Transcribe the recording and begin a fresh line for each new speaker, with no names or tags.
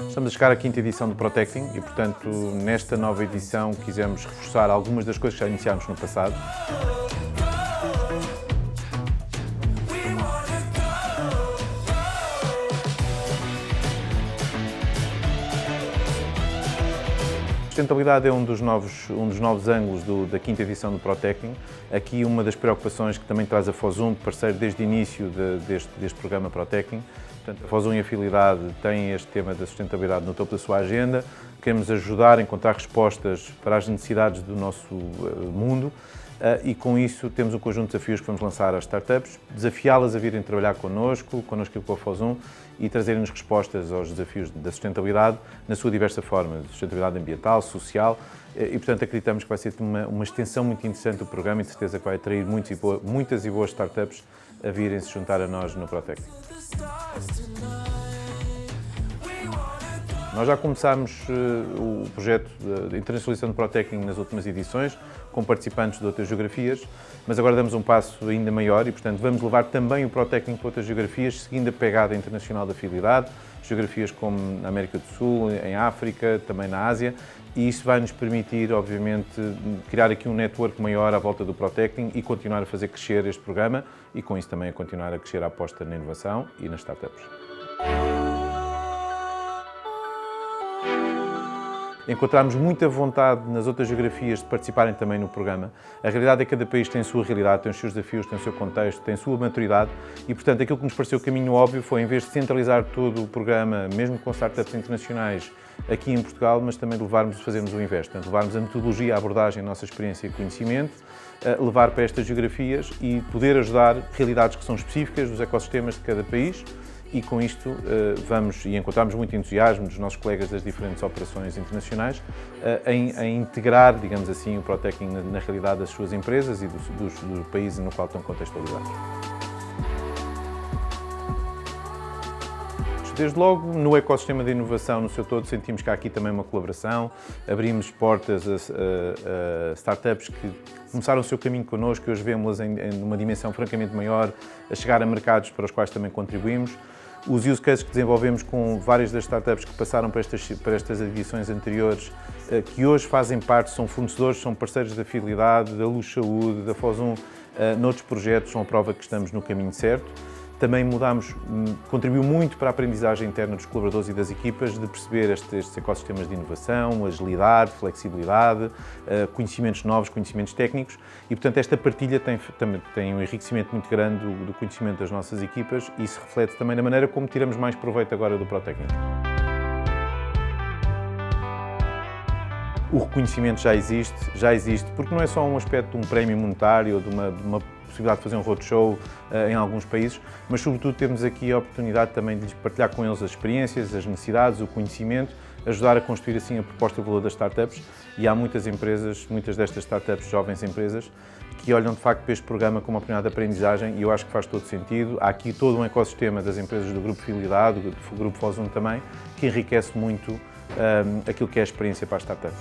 Estamos a chegar à quinta edição do Protecting e, portanto, nesta nova edição quisemos reforçar algumas das coisas que já iniciámos no passado. A sustentabilidade é um dos novos ângulos da quinta edição do Protecting. Aqui uma das preocupações que também traz a Fosun, parceiro desde o início deste programa Protecting. Portanto, a Fosun e a Fidelidade têm este tema da sustentabilidade no topo da sua agenda. Queremos ajudar a encontrar respostas para as necessidades do nosso mundo e com isso temos um conjunto de desafios que vamos lançar às startups, desafiá-las a virem trabalhar connosco e com a Fosun e trazerem-nos respostas aos desafios da sustentabilidade na sua diversa forma, sustentabilidade ambiental, social e, portanto, acreditamos que vai ser uma extensão muito interessante do programa e de certeza que vai atrair muitas e boas startups a virem se juntar a nós no Protecting. Nós já começámos o projeto de internacionalização do Protecting nas últimas edições, com participantes de outras geografias, mas agora damos um passo ainda maior e, portanto, vamos levar também o Protecting para outras geografias, seguindo a pegada internacional da Fidelidade, geografias como na América do Sul, em África, também na Ásia, e isso vai nos permitir, obviamente, criar aqui um network maior à volta do Protecting e continuar a fazer crescer este programa e, com isso, também a continuar a crescer a aposta na inovação e nas startups. Encontramos muita vontade nas outras geografias de participarem também no programa. A realidade é que cada país tem a sua realidade, tem os seus desafios, tem o seu contexto, tem a sua maturidade e, portanto, aquilo que nos pareceu o caminho óbvio foi, em vez de centralizar todo o programa, mesmo com startups internacionais, aqui em Portugal, mas também de fazermos o inverso, portanto, levarmos a metodologia, a abordagem, a nossa experiência e conhecimento, levar para estas geografias e poder ajudar realidades que são específicas dos ecossistemas de cada país. E com isto encontramos muito entusiasmo dos nossos colegas das diferentes operações internacionais em integrar, digamos assim, o Protecting na realidade das suas empresas e do país no qual estão contextualizados. Desde logo, no ecossistema de inovação no seu todo, sentimos que há aqui também uma colaboração, abrimos portas a startups que começaram o seu caminho connosco e hoje vemos-las em uma dimensão francamente maior, a chegar a mercados para os quais também contribuímos. Os use cases que desenvolvemos com várias das startups que passaram para estas edições anteriores, que hoje fazem parte, são fornecedores, são parceiros da Fidelidade, da Luz Saúde, da Fosun, noutros projetos, são a prova que estamos no caminho certo. Também contribuiu muito para a aprendizagem interna dos colaboradores e das equipas de perceber estes ecossistemas de inovação, agilidade, flexibilidade, conhecimentos novos, conhecimentos técnicos e, portanto, esta partilha tem um enriquecimento muito grande do conhecimento das nossas equipas e isso reflete também na maneira como tiramos mais proveito agora do Protecting. O reconhecimento já existe, porque não é só um aspecto de um prémio monetário ou de uma possibilidade de fazer um roadshow em alguns países, mas sobretudo temos aqui a oportunidade também de partilhar com eles as experiências, as necessidades, o conhecimento, ajudar a construir assim a proposta de valor das startups e há muitas empresas, muitas destas startups, jovens empresas, que olham de facto para este programa como uma oportunidade de aprendizagem e eu acho que faz todo sentido. Há aqui todo um ecossistema das empresas do Grupo Fidelidade, do Grupo Fosun também, que enriquece muito aquilo que é a experiência para as startups.